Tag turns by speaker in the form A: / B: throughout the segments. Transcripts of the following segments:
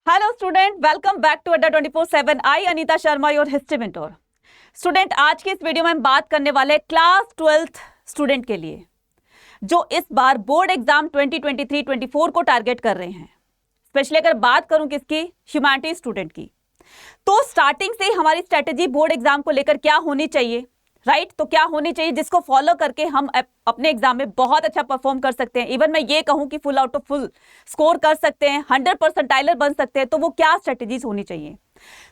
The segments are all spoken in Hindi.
A: Hello student, welcome back to Adda 24/7। I Anita Sharma, your history mentor. Student, आज की इस वीडियो में हम बात करने वाले क्लास 12th स्टूडेंट के लिए जो इस बार बोर्ड एग्जाम 2023-24 को टारगेट कर रहे हैं। स्पेशली अगर बात करूं किसकी, ह्यूमैनिटीज स्टूडेंट की, तो स्टार्टिंग से ही हमारी स्ट्रेटेजी बोर्ड एग्जाम को लेकर क्या होनी चाहिए, राइट? तो क्या होनी चाहिए जिसको फॉलो करके हम अपने एग्जाम में बहुत अच्छा परफॉर्म कर सकते हैं। इवन मैं ये कहूं कि full out of full score कर सकते हैं, 100% टाइलर बन सकते हैं। तो वो क्या स्ट्रेटेजीज होनी चाहिए।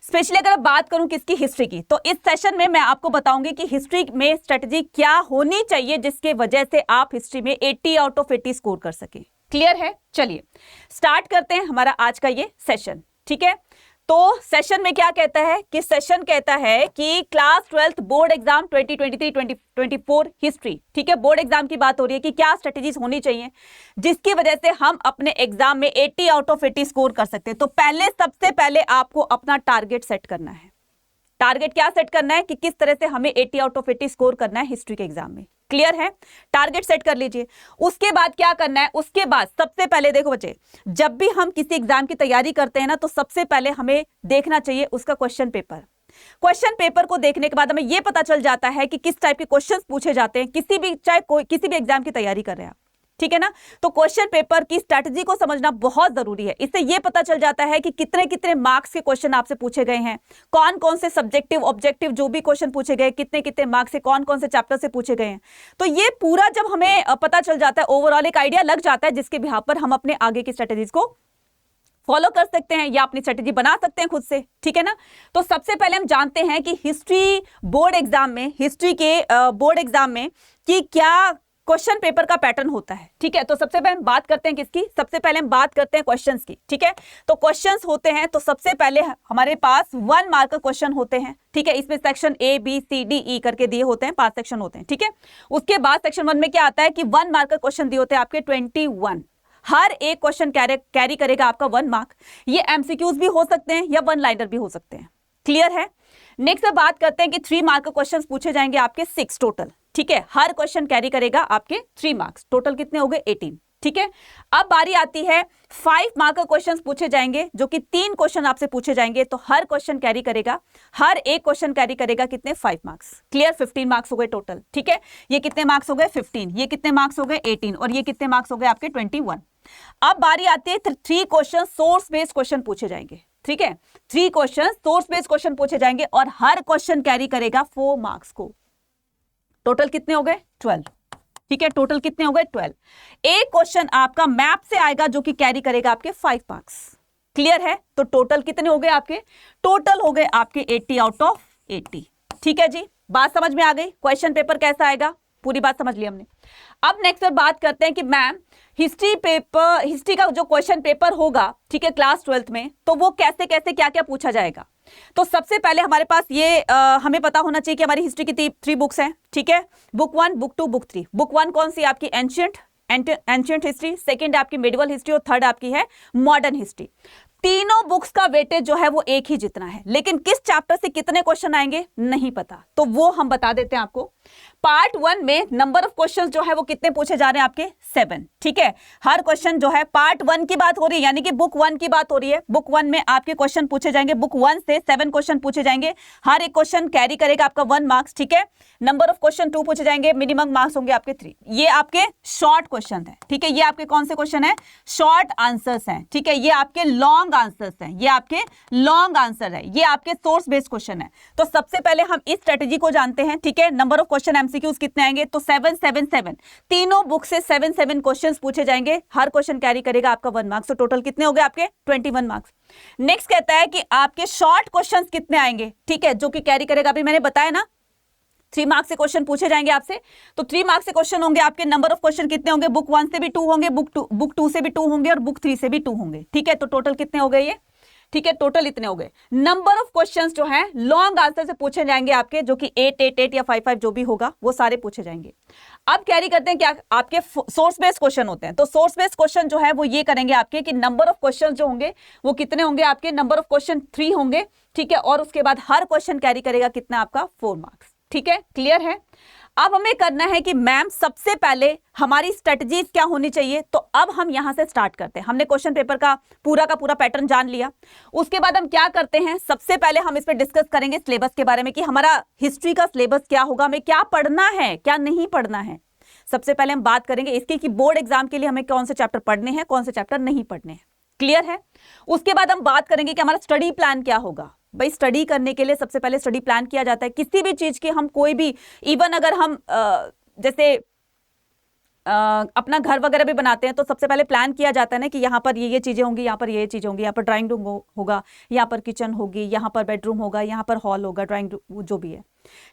A: स्पेशली अगर बात करूं किसकी, हिस्ट्री की, तो इस सेशन में मैं आपको बताऊंगी कि हिस्ट्री में स्ट्रेटेजी क्या होनी चाहिए जिसके वजह से आप हिस्ट्री में 80 आउट ऑफ 80 स्कोर कर सके। क्लियर है? चलिए स्टार्ट करते हैं हमारा आज का ये सेशन। ठीक है, तो सेशन में क्या कहता है कि सेशन कहता है कि class 12th board exam 2023-24 history, ठीक है, बोर्ड एग्जाम की बात हो रही है कि क्या स्ट्रेटेजीज होनी चाहिए जिसकी वजह से हम अपने एग्जाम में 80 आउट ऑफ 80 स्कोर कर सकते हैं। तो सबसे पहले आपको अपना टारगेट सेट करना है। टारगेट क्या सेट करना है कि किस तरह से हमें 80 आउट ऑफ 80 स्कोर करना है हिस्ट्री के एग्जाम में। क्लियर है? टारगेट सेट कर लीजिए। उसके बाद क्या करना है, उसके बाद सबसे पहले देखो बच्चे, जब भी हम किसी एग्जाम की तैयारी करते हैं ना, तो सबसे पहले हमें देखना चाहिए उसका क्वेश्चन पेपर। क्वेश्चन पेपर को देखने के बाद हमें यह पता चल जाता है कि किस टाइप के क्वेश्चंस पूछे जाते हैं किसी भी एग्जाम की तैयारी कर रहे हैं आप। ठीक है ना? तो क्वेश्चन पेपर की स्ट्रैटेजी को समझना बहुत जरूरी है। इससे यह पता चल जाता है कि कितने कितने मार्क्स के क्वेश्चन आपसे पूछे गए हैं, कौन कौन से सब्जेक्टिव ऑब्जेक्टिव जो भी क्वेश्चन पूछे गए, कितने कितने मार्क्स से कौन कौन से चैप्टर से पूछे गए हैं। तो ये पूरा जब हमें पता चल जाता है, ओवरऑल एक आइडिया लग जाता है जिसके बिहाफ पर हम अपने आगे की स्ट्रैटेजीज को फॉलो कर सकते हैं या अपनी स्ट्रेटेजी बना सकते हैं खुद से। ठीक है ना? तो सबसे पहले हम जानते हैं कि हिस्ट्री बोर्ड एग्जाम में, हिस्ट्री के बोर्ड एग्जाम में कि क्या क्वेश्चन पेपर का पैटर्न होता है। ठीक है, तो सबसे पहले हम बात करते हैं किसकी, सबसे पहले हम बात करते हैं क्वेश्चंस की। ठीक है, तो क्वेश्चंस होते हैं, तो सबसे पहले हमारे पास 1 मार्क का क्वेश्चन होते हैं। ठीक है, इसमें section A B C D E करके दिए होते हैं, 5 सेक्शन होते हैं। ठीक है, उसके बाद सेक्शन 1 में क्या आता है कि 1 मार्क का क्वेश्चन दिए होते हैं आपके 21। हर एक क्वेश्चन कैरी करेगा आपका 1 मार्क। ये एमसीक्यूज भी हो सकते हैं या 1 लाइनर भी हो सकते हैं। क्लियर है? नेक्स्ट बात करते हैं कि 3 मार्क के क्वेश्चंस पूछे जाएंगे आपके 6 टोटल। ठीक है, हर क्वेश्चन कैरी करेगा आपके 3 मार्क्स, टोटल कितने हो गए 18। ठीक है, अब बारी आती है 5 मार्क के क्वेश्चंस पूछे जाएंगे जो कि 3 क्वेश्चन आपसे पूछे जाएंगे। तो हर क्वेश्चन कैरी करेगा, हर एक क्वेश्चन कैरी करेगा कितने, 5 मार्क्स। क्लियर? 15 मार्क्स हो गए टोटल। ठीक है, ये कितने मार्क्स हो गए 15, ये कितने मार्क्स हो गए 18 और ये कितने मार्क्स हो गए आपके 21। अब बारी आती है 3 क्वेश्चन सोर्स बेस्ड क्वेश्चन पूछे जाएंगे। ठीक है, 3 क्वेश्चन सोर्स बेस्ड क्वेश्चन पूछे जाएंगे और हर क्वेश्चन कैरी करेगा 4 मार्क्स को। टोटल कितने हो गए 12। ठीक है, टोटल कितने हो गए 12। एक क्वेश्चन आपका मैप से आएगा जो कि कैरी करेगा आपके 5 मार्क्स। क्लियर है? तो टोटल कितने हो गए आपके, टोटल हो गए आपके 80 आउट ऑफ 80। ठीक है जी, बात समझ में आ गई? क्वेश्चन पेपर कैसा आएगा, पूरी बात समझ ली हमने। अब नेक्स्ट बात करते हैं कि मैम हिस्ट्री का जो क्वेश्चन पेपर होगा, ठीक है, क्लास 12th में, तो वो कैसे कैसे क्या क्या पूछा जाएगा। तो सबसे पहले हमारे पास ये हमें पता होना चाहिए कि हमारी हिस्ट्री की 3 बुक्स हैं। ठीक है, बुक 1, बुक 2, बुक 3। बुक 1 कौन सी आपकी, एंशिएंट हिस्ट्री, सेकंड आपकी मेडिवल हिस्ट्री और थर्ड आपकी है मॉडर्न हिस्ट्री। तीनों बुक्स का वेटेज जो है वो एक ही जितना है, लेकिन किस चैप्टर से कितने क्वेश्चन आएंगे नहीं पता, तो वो हम बता देते हैं आपको। पार्ट 1 में नंबर ऑफ क्वेश्चंस जो है वो कितने पूछे जा रहे हैं आपके 7। ठीक है, हर क्वेश्चन जो है पार्ट 1 की बात हो रही है, यानी कि बुक 1 की बात हो रही है। बुक 1 में आपके क्वेश्चन पूछे जाएंगे, बुक 1 से 7 क्वेश्चन पूछे जाएंगे, हर एक क्वेश्चन कैरी करेगा आपका 1 मार्क्स। ठीक है, नंबर ऑफ क्वेश्चन 2 पूछे जाएंगे, मिनिमम मार्क्स होंगे आपके 3। ये आपके शॉर्ट क्वेश्चन है। ठीक है, ये आपके कौन से क्वेश्चन है, शॉर्ट आंसर्स हैं। ठीक है, ये आपके लॉन्ग आंसर्स हैं, ये आपके लॉन्ग आंसर है, ये आपके सोर्स बेस्ड क्वेश्चन है। तो सबसे पहले हम इस स्ट्रेटेजी को जानते हैं। ठीक है, नंबर ऑफ क्वेश्चन एमसीक्यूज कितने आएंगे, तो 7 7 7, तीनों बुक से 7 7 क्वेश्चंस पूछे जाएंगे, हर क्वेश्चन कैरी करेगा आपका 1 मार्क्स। तो टोटल कितने हो गए आपके 21 मार्क्स। नेक्स्ट कहता है कि आपके शॉर्ट क्वेश्चंस कितने आएंगे, ठीक है, जो कि कैरी करेगा, अभी मैंने बताया ना 3 मार्क्स से क्वेश्चन पूछे जाएंगे आपसे, तो 3 मार्क्स से क्वेश्चन होंगे आपके। नंबर ऑफ क्वेश्चन कितने होंगे, बुक 1 से भी 2 होंगे, बुक 2 से भी 2 होंगे और बुक 3 से भी 2 होंगे। ठीक है, तो टोटल कितने हो गए ये, ठीक है, टोटल इतने हो गए। नंबर ऑफ क्वेश्चंस जो है लॉन्ग आंसर से पूछे जाएंगे आपके, जो कि 8 8 8 या 5 5 जो भी होगा वो सारे पूछे जाएंगे। अब कैरी करते हैं क्या, आपके सोर्स बेस्ड क्वेश्चन होते हैं। तो सोर्स बेस्ड क्वेश्चन जो है वो ये करेंगे आपके कि नंबर ऑफ क्वेश्चन जो होंगे वो कितने होंगे आपके, नंबर ऑफ क्वेश्चन 3 होंगे। ठीक है, और उसके बाद हर क्वेश्चन कैरी करेगा कितना आपका 4 मार्क्स। ठीक है, क्लियर है? अब हमें करना है कि मैम सबसे पहले हमारी स्ट्रेटजीज क्या होनी चाहिए। तो अब हम यहां से स्टार्ट करते हैं। हमने क्वेश्चन पेपर का पूरा पैटर्न जान लिया। उसके बाद हम क्या करते हैं, सबसे पहले हम इस पर डिस्कस करेंगे सिलेबस के बारे में कि हमारा हिस्ट्री का सिलेबस क्या होगा, हमें क्या पढ़ना है क्या नहीं पढ़ना है। सबसे पहले हम बात करेंगे इसकी कि बोर्ड एग्जाम के लिए हमें कौन से चैप्टर पढ़ने हैं, कौन से चैप्टर नहीं पढ़ने हैं। क्लियर है। उसके बाद हम बात करेंगे कि हमारा स्टडी प्लान क्या होगा। भाई स्टडी करने के लिए सबसे पहले स्टडी प्लान किया जाता है किसी भी चीज की। हम कोई भी इवन अगर हम जैसे अपना घर वगैरह भी बनाते हैं तो सबसे पहले प्लान किया जाता है ना कि यहाँ पर ये चीजें होंगी, यहाँ पर ये चीजें होंगी, यहाँ पर ड्राइंग रूम होगा, यहाँ पर किचन होगी, यहाँ पर बेडरूम होगा, यहाँ पर हॉल होगा, ड्राइंग रूम जो भी है,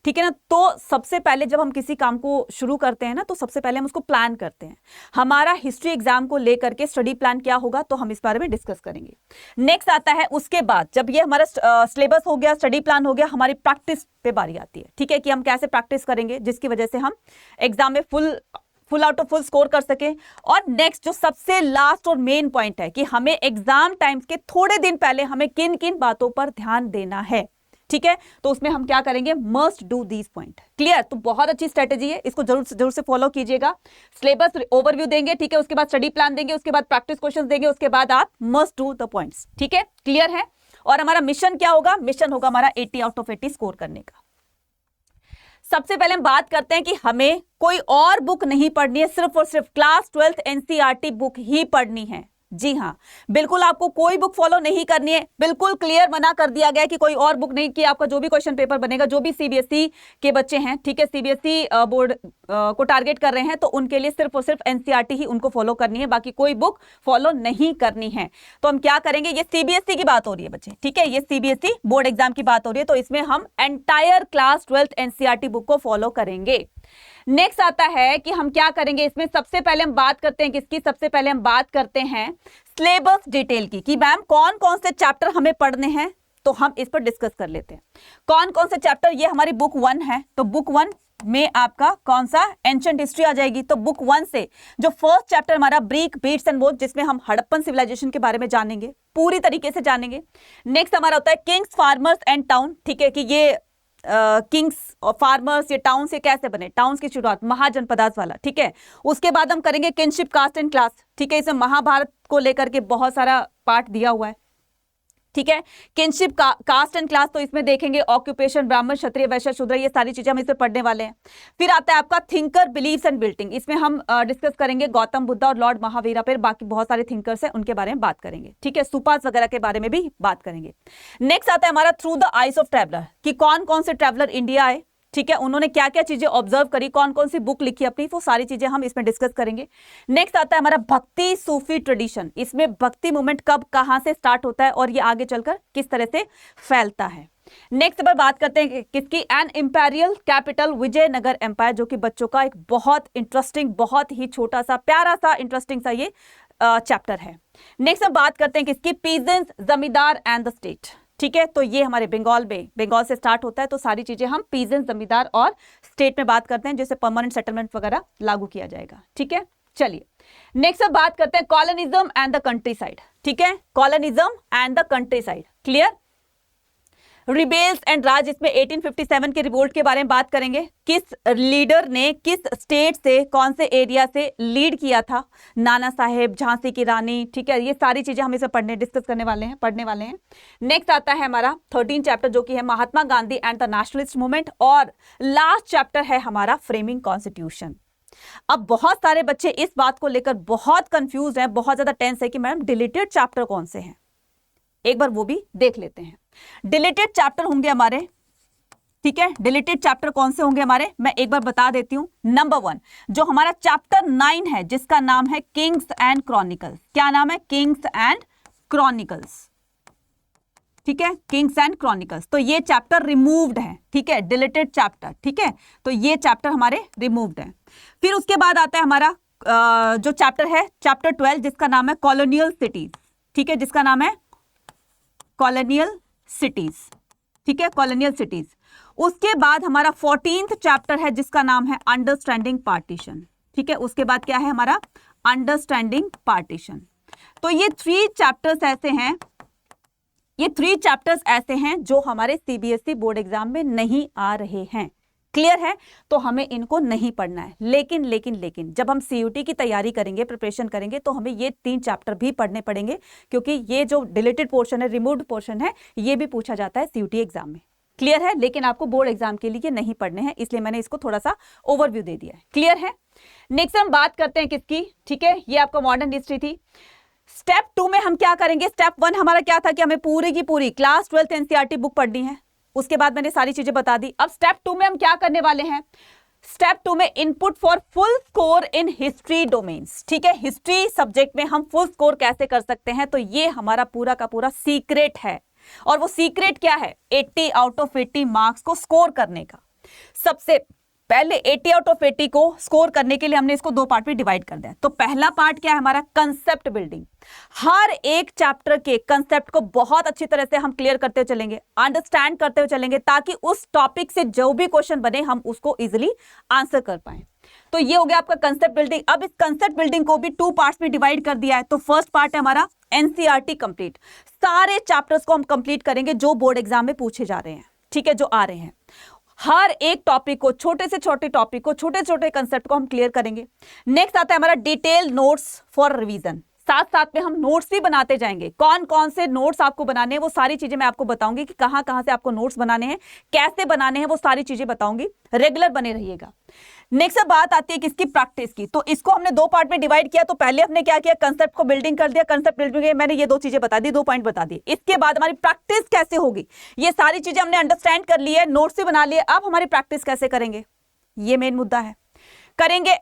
A: ठीक है ना। तो सबसे पहले जब हम किसी काम को शुरू करते हैं ना तो सबसे पहले हम उसको प्लान करते हैं। हमारा हिस्ट्री एग्जाम को लेकर के स्टडी प्लान क्या होगा तो हम इस बारे में डिस्कस करेंगे। नेक्स्ट आता है उसके बाद जब ये हमारा सिलेबस हो गया, स्टडी प्लान हो गया, हमारी प्रैक्टिस पे बारी आती है। ठीक है कि हम कैसे प्रैक्टिस करेंगे जिसकी वजह से हम एग्जाम में full out of full score कर सके। और नेक्स्ट जो सबसे लास्ट और मेन पॉइंट है कि हमें एग्जाम टाइम्स के थोड़े दिन पहले हमें किन किन बातों पर ध्यान देना है। ठीक है, तो उसमें हम क्या करेंगे, must do these point. Clear. तो बहुत अच्छी स्ट्रेटेजी है, इसको जरूर से फॉलो कीजिएगा। सिलेबस ओवरव्यू देंगे, ठीक है, उसके बाद स्टडी प्लान देंगे, उसके बाद प्रैक्टिस क्वेश्चंस देंगे, उसके बाद आप मस्ट डू द पॉइंट्स। ठीक है, क्लियर है। और हमारा मिशन क्या होगा, मिशन होगा हमारा 80 आउट ऑफ 80 स्कोर करने का। सबसे पहले हम बात करते हैं कि हमें कोई और बुक नहीं पढ़नी है, सिर्फ और सिर्फ क्लास 12th एनसीईआरटी बुक ही पढ़नी है। जी हाँ, बिल्कुल आपको कोई बुक फॉलो नहीं करनी है। बिल्कुल क्लियर मना कर दिया गया कि कोई और बुक नहीं, कि आपका जो भी क्वेश्चन पेपर बनेगा, जो भी सीबीएसई के बच्चे हैं, ठीक है, सीबीएसई बोर्ड को टारगेट कर रहे हैं, तो उनके लिए सिर्फ और सिर्फ एनसीईआरटी ही उनको फॉलो करनी है, बाकी कोई बुक फॉलो नहीं करनी है। तो हम क्या करेंगे, ये सीबीएसई की बात हो रही है बच्चे, ठीक है, ये सीबीएसई बोर्ड एग्जाम की बात हो रही है, तो इसमें हम entire class 12th NCERT book को फॉलो करेंगे। नेक्स्ट आता है कि हम क्या करेंगे, इसमें सबसे पहले हम बात करते हैं किसकी, सबसे पहले हम बात करते हैं सिलेबस डिटेल की, कि मैम कौन कौन से चैप्टर हमें पढ़ने हैं। तो हम इस पर डिस्कस कर लेते हैं कौन कौन से चैप्टर। ये हमारी बुक 1 है, तो बुक 1 में आपका कौन सा, एंशिएंट हिस्ट्री आ जाएगी। तो बुक 1 से जो फर्स्ट चैप्टर हमारा ब्रीक बीट्स एंड बोथ, जिसमें हम हड़प्पन सिविलाइजेशन के बारे में जानेंगे, पूरी तरीके से जानेंगे। नेक्स्ट हमारा होता है किंग्स, फार्मर्स एंड टाउन, ठीक है, कि ये किंग्स और फार्मर्स, ये टाउन से कैसे बने, टाउन्स की शुरुआत महाजनपदास वाला, ठीक है। उसके बाद हम करेंगे किनशिप, कास्ट एंड क्लास, ठीक है, इसमें महाभारत को लेकर के बहुत सारा पार्ट दिया हुआ है, ठीक है। किनशिप, कास्ट एंड क्लास, तो इसमें देखेंगे ऑक्यूपेशन, ब्राह्मण, क्षत्रिय, वैश्य, शूद्र, ये सारी चीजें हम इसमें पढ़ने वाले हैं। फिर आता है आपका थिंकर, बिलीव्स एंड बिल्डिंग, इसमें हम डिस्कस करेंगे गौतम बुद्ध और लॉर्ड महावीरा, फिर बाकी बहुत सारे थिंकर्स हैं उनके बारे में बात करेंगे, ठीक है, सुपास वगैरह के बारे में भी बात करेंगे। नेक्स्ट आता है हमारा through the eyes of traveller, कि कौन कौन से ट्रैवलर इंडिया आए, ठीक है, उन्होंने क्या क्या चीजें ऑब्जर्व करी, कौन कौन सी बुक लिखी अपनी, वो सारी चीजें हम इसमें डिस्कस करेंगे। नेक्स्ट आता है हमारा भक्ति सूफी ट्रेडिशन, इसमें भक्ति मूवमेंट कब कहां से स्टार्ट होता है और ये आगे चलकर किस तरह से फैलता है। नेक्स्ट पर बात करते हैं किसकी, an imperial capital Vijayanagar empire, जो कि बच्चों का एक बहुत इंटरेस्टिंग, बहुत ही छोटा सा प्यारा सा इंटरेस्टिंग सा ये चैप्टर है। नेक्स्ट हम बात करते हैं किसकी, पीजेंट्स, जमींदार एंड द स्टेट, ठीक है, तो ये हमारे बंगाल से स्टार्ट होता है, तो सारी चीजें हम पीजेंट्स, जमींदार और स्टेट में बात करते हैं, जैसे परमानेंट सेटलमेंट वगैरह लागू किया जाएगा, ठीक है। चलिए नेक्स्ट अब बात करते हैं colonialism and the countryside, ठीक है, colonialism and the countryside, clear. Rebels and Raj, इसमें 1857 के रिवोल्ट के बारे में बात करेंगे, किस लीडर ने किस स्टेट से, कौन से एरिया से लीड किया था, नाना साहेब, झांसी की रानी, ठीक है, ये सारी चीजें हम इसे डिस्कस करने वाले हैं, पढ़ने वाले हैं। नेक्स्ट आता है हमारा 13 चैप्टर, जो कि है Mahatma Gandhi and the nationalist movement, और लास्ट चैप्टर है हमारा फ्रेमिंग कॉन्स्टिट्यूशन। अब बहुत सारे बच्चे इस बात को लेकर बहुत कंफ्यूज हैं, बहुत ज्यादा टेंस है कि मैडम डिलीटेड चैप्टर कौन से हैं, एक बार वो भी देख लेते हैं। डिलीटेड चैप्टर होंगे हमारे, ठीक है, डिलीटेड चैप्टर कौन से होंगे हमारे, मैं एक बार बता देती हूं। नंबर 1 जो हमारा चैप्टर 9 है, जिसका नाम है किंग्स एंड क्रॉनिकल्स, क्या नाम है, किंग्स एंड क्रॉनिकल्स, ठीक है, किंग्स एंड क्रॉनिकल्स, तो ये चैप्टर रिमूव्ड है, ठीक है, डिलीटेड चैप्टर, ठीक है, तो ये चैप्टर हमारे रिमूव्ड है। फिर उसके बाद आता है हमारा जो चैप्टर है, चैप्टर 12, जिसका नाम है कॉलोनियल सिटीज, ठीक है, जिसका नाम है कॉलोनियल सिटीज, ठीक है, कॉलोनियल सिटीज। उसके बाद हमारा 14th चैप्टर है, जिसका नाम है अंडरस्टैंडिंग पार्टीशन, ठीक है, उसके बाद क्या है हमारा अंडरस्टैंडिंग पार्टीशन। तो ये 3 चैप्टर्स ऐसे हैं, ये 3 चैप्टर्स ऐसे हैं जो हमारे सीबीएसई बोर्ड एग्जाम में नहीं आ रहे हैं, क्लियर है? तो हमें इनको नहीं पढ़ना है। लेकिन जब हम CUT की तैयारी करेंगे, प्रिपरेशन करेंगे, तो हमें ये 3 चैप्टर भी पढ़ने पड़ेंगे, क्योंकि ये जो डिलीटेड पोर्शन है, रिमूव्ड पोर्शन है, ये भी पूछा जाता है CUT एग्जाम में। क्लियर है? लेकिन आपको बोर्ड एग्जाम के लिए नहीं पढ़ने हैं, इसलिए मैंने इसको थोड़ा सा ओवरव्यू दे दिया है। क्लियर है? नेक्स्ट हम बात करते हैं किसकी, ठीक है, ये आपका मॉडर्न हिस्ट्री थी। स्टेप 2 में हम क्या करेंगे? स्टेप 1 हमारा क्या था कि हमें पूरी की पूरी क्लास 12th NCERT बुक पढ़नी है, उसके बाद मैंने सारी चीजें बता दी। अब स्टेप 2 में हम क्या करने वाले हैं? स्टेप 2 में input for full score in history domains, ठीक है, हिस्ट्री सब्जेक्ट में हम फुल स्कोर कैसे कर सकते हैं, तो ये हमारा पूरा का पूरा सीक्रेट है। और वो सीक्रेट क्या है? 80 आउट ऑफ 80 मार्क्स को स्कोर करने का। सबसे पहले 80 आउट ऑफ 80 को स्कोर करने के लिए हमने इसको 2 पार्ट में डिवाइड कर दिया। तो पहला पार्ट क्या है हमारा? Concept building. हर एक चैप्टर के कंसेप्ट को बहुत अच्छी तरह से हम क्लियर करते हुए चलेंगे, अंडरस्टैंड करते हुए चलेंगे, ताकि उस टॉपिक से जो भी क्वेश्चन बने हम उसको इजिली आंसर कर पाए। तो ये हो गया आपका कंसेप्ट बिल्डिंग। अब इस कंसेप्ट बिल्डिंग को भी 2 पार्ट्स में डिवाइड कर दिया है। तो फर्स्ट पार्ट है हमारा NCERT कंप्लीट, सारे चैप्टर्स को हम कंप्लीट करेंगे जो बोर्ड एग्जाम में पूछे जा रहे हैं, ठीक है, जो आ रहे हैं। हर एक टॉपिक को, छोटे से छोटे टॉपिक को, छोटे छोटे कंसेप्ट को हम क्लियर करेंगे। नेक्स्ट आता है हमारा डिटेल नोट्स फॉर रिवीजन। साथ साथ में हम नोट्स भी बनाते जाएंगे। कौन कौन से नोट्स आपको बनाने हैं वो सारी चीजें मैं आपको बताऊंगी कि कहां कहां से आपको नोट्स बनाने हैं, कैसे बनाने हैं, वो सारी चीजें बताऊंगी। रेगुलर बने रहिएगा। नेक्स्ट बात आती है किसकी? प्रैक्टिस की। तो इसको हमने 2 पार्ट में डिवाइड किया। तो पहले हमने क्या किया? कंसेप्ट को बिल्डिंग कर दिया। कंसेप्ट बिल्डिंग मैंने ये 2 चीजें बता दी, 2 पॉइंट बता दिए। इसके बाद हमारी प्रैक्टिस कैसे होगी, ये सारी चीजें हमने अंडरस्टैंड कर ली है, नोट्स भी बना लिए। अब हमारी प्रैक्टिस कैसे करेंगे, ये मेन मुद्दा है। करेंगे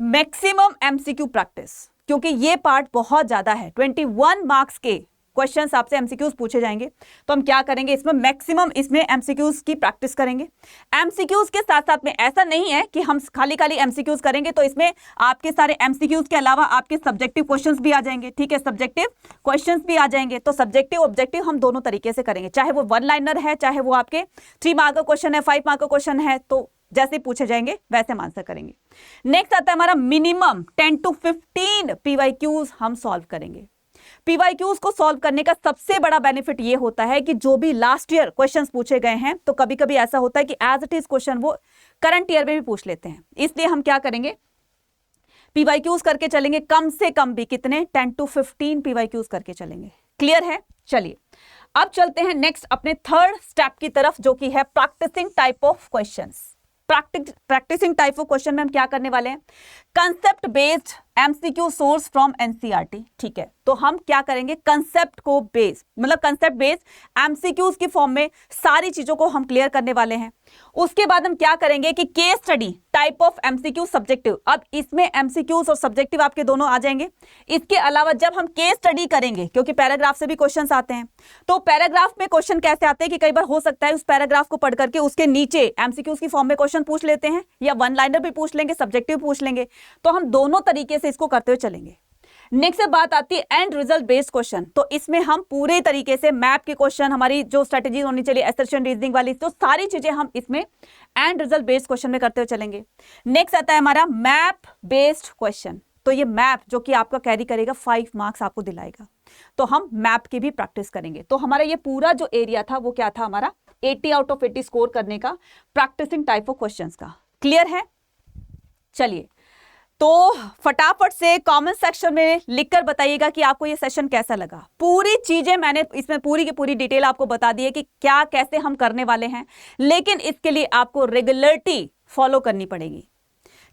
A: मैक्सिमम MCQ प्रैक्टिस, क्योंकि ये पार्ट बहुत ज्यादा है। 21 मार्क्स के क्वेश्चंस आपसे MCQs पूछे जाएंगे। तो हम क्या करेंगे? इसमें मैक्सिमम इसमें MCQs की प्रैक्टिस करेंगे। MCQs के साथ साथ में ऐसा नहीं है कि हम खाली MCQs करेंगे, तो इसमें आपके सारे MCQs के अलावा आपके सब्जेक्टिव क्वेश्चंस भी आ जाएंगे, ठीक है, सब्जेक्टिव क्वेश्चंस भी आ जाएंगे। तो सब्जेक्टिव ऑब्जेक्टिव हम दोनों तरीके से करेंगे, चाहे वो 1 लाइनर है, चाहे वो आपके 3 मार्क का क्वेश्चन है, 5 मार्क का क्वेश्चन है, तो जैसे पूछे जाएंगे वैसे हम आंसर करेंगे। नेक्स्ट आता है हमारा मिनिमम 10 to 15 PYQs हम सॉल्व करेंगे। PYQs को सॉल्व करने का सबसे बड़ा बेनिफिट ये होता है कि जो भी लास्ट ईयर क्वेश्चंस पूछे गए हैं, तो कभी कभी ऐसा होता है कि एज इट इज क्वेश्चन वो करंट ईयर में भी पूछ लेते हैं। इसलिए हम क्या करेंगे? PYQs करके चलेंगे, कम से कम भी कितने? 10 to 15 PYQs करके चलेंगे। क्लियर है? चलिए अब चलते हैं नेक्स्ट अपने थर्ड स्टेप की तरफ, जो कि है practising type of questions. Practising type of question में हम क्या करने वाले हैं? Concept based MCQ source from NCERT, ठीक है। तो हम क्या करेंगे? कंसेप्ट को बेस, मतलब कंसेप्ट बेस्ड MCQs की फॉर्म में सारी चीजों को हम क्लियर करने वाले हैं। उसके बाद हम क्या करेंगे कि case study type of MCQ subjective. अब इसमें MCQs और सब्जेक्टिव आपके दोनों आ जाएंगे। इसके अलावा जब हम केस स्टडी करेंगे, क्योंकि पैराग्राफ से भी क्वेश्चंस आते हैं, तो पैराग्राफ में क्वेश्चन कैसे आते हैं कि कई बार हो सकता है उस पैराग्राफ को पढ़ करके उसके नीचे MCQs की फॉर्म में क्वेश्चन पूछ लेते हैं, या 1 लाइनर भी पूछ लेंगे, सब्जेक्टिव पूछ लेंगे। तो हम दोनों तरीके से इसको करते हुए चलेंगे। नेक्स्ट बात आती है एंड रिजल्ट बेस्ड क्वेश्चन। तो इसमें हम पूरे तरीके से मैप के क्वेश्चन, हमारी जो स्ट्रेटेजी होनी चाहिए, असर्शन रीजनिंग वाली, तो सारी चीजें हम इसमें एंड रिजल्ट बेस्ड क्वेश्चन में करते हुए चलेंगे। नेक्स्ट आता है हमारा मैप बेस्ड क्वेश्चन। तो ये मैप जो कि आपका कैरी करेगा 5 मार्क्स आपको दिलाएगा, तो हम मैप की भी प्रैक्टिस करेंगे। तो हमारा ये पूरा जो एरिया था वो क्या था? हमारा 80 आउट ऑफ 80 स्कोर करने का, प्रैक्टिसिंग टाइप ऑफ क्वेश्चंस का। क्लियर है? चलिए तो फटाफट से कमेंट सेक्शन में लिखकर बताइएगा कि आपको ये सेशन कैसा लगा। पूरी चीजें मैंने इसमें पूरी की पूरी डिटेल आपको बता दी है कि क्या कैसे हम करने वाले हैं, लेकिन इसके लिए आपको रेगुलरिटी फॉलो करनी पड़ेगी,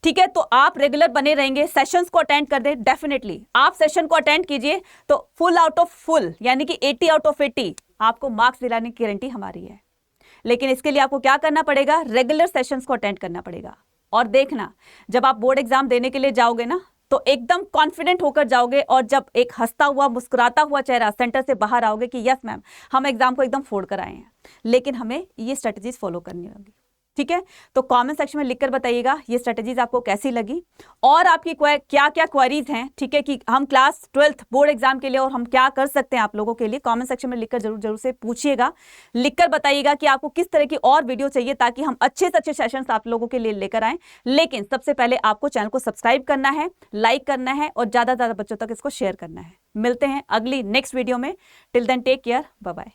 A: ठीक है। तो आप रेगुलर बने रहेंगे, सेशंस को अटेंड कर दें। डेफिनेटली आप सेशन को अटेंड कीजिए तो फुल आउट ऑफ फुल, यानी कि 80 आउट ऑफ 80 आपको मार्क्स दिलाने की गारंटी हमारी है। लेकिन इसके लिए आपको क्या करना पड़ेगा? रेगुलर सेशंस को अटेंड करना पड़ेगा। और देखना, जब आप बोर्ड एग्जाम देने के लिए जाओगे ना, तो एकदम कॉन्फिडेंट होकर जाओगे, और जब एक हंसता हुआ मुस्कुराता हुआ चेहरा सेंटर से बाहर आओगे कि यस मैम, हम एग्जाम को एकदम फोड़ कर आए हैं, लेकिन हमें ये स्ट्रेटजीज फॉलो करनी होगी, ठीक है। तो कमेंट सेक्शन में लिखकर बताइएगा ये स्ट्रेटजीज आपको कैसी लगी, और आपकी क्या क्या क्वेरीज हैं, ठीक है, कि हम क्लास 12th बोर्ड एग्जाम के लिए और हम क्या कर सकते हैं आप लोगों के लिए। कमेंट सेक्शन में लिखकर जरूर से पूछिएगा, लिखकर बताइएगा कि आपको किस तरह की और वीडियो चाहिए, ताकि हम अच्छे से अच्छे सेशंस आप लोगों के लिए लेकर आएं। लेकिन सबसे पहले आपको चैनल को सब्सक्राइब करना है, लाइक करना है, और ज्यादा से ज्यादा बच्चों तक इसको शेयर करना है। मिलते हैं अगली नेक्स्ट वीडियो में। Till then take care, bye bye.